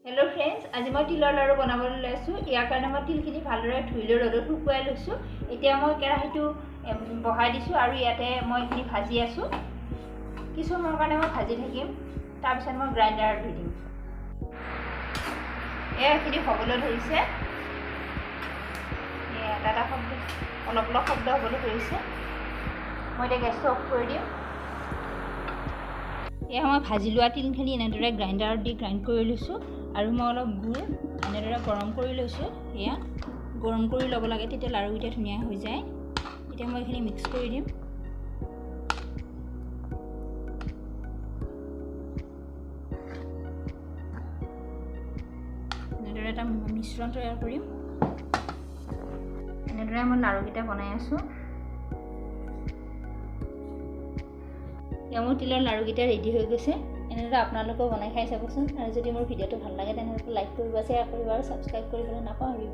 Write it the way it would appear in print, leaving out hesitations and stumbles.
Hello friends, आज मैं तिলৰ लाৰু বনাবলৈ লৈছো। ইয়াৰ কাৰণে মই তিলখিনি ভালদৰে ধুই লৈ ৰ'দত শুকুৱাই লৈছো। এতিয়া মই কেৰাহীটো বহাই দিছো আৰু ইয়াতে মই এইখিনি ভাজি আছো। কিছু সময়ৰ কাৰণে মই ভাজি থাকিম, তাৰ পিছত মই গ্ৰাইণ্ডাৰত দি দিম। এইখিনি হ'বলৈ ধৰিছে, এটা শব্দ অলপ শব্দ হ'বলৈ ধৰিছে। মই এতিয়া গেছটো অফ কৰি দিম। এয়া মই ভাজি লোৱা তিলখিনি এনেদৰে গ্ৰাইণ্ডাৰত দি গ্ৰাইণ্ড কৰি লৈছোঁ আৰু মই অলপ গুড় এনেদৰে গৰম কৰি লৈছোঁ। এয়া গৰম কৰি ল'ব লাগে, তেতিয়া লাড়ুকেইটা ধুনীয়া হৈ যায়। এতিয়া মই এইখিনি মিক্স কৰি দিম। এনেদৰে এটা মিশ্ৰণ তৈয়াৰ কৰিম। এনেদৰে মই লাড়ুকেইটা বনাই আছোঁ। মোৰ তিলৰ লাড়ুকেইটা ৰেডি হৈ গৈছে। এনেদৰে আপোনালোকেও বনাই খাই চাবচোন। আৰু যদি মোৰ ভিডিঅ'টো ভাল লাগে তেনেহ'লে লাইক কৰিব, শ্বেয়াৰ কৰিব আৰু ছাবস্ক্ৰাইব কৰিবলৈ নাপাহৰিব।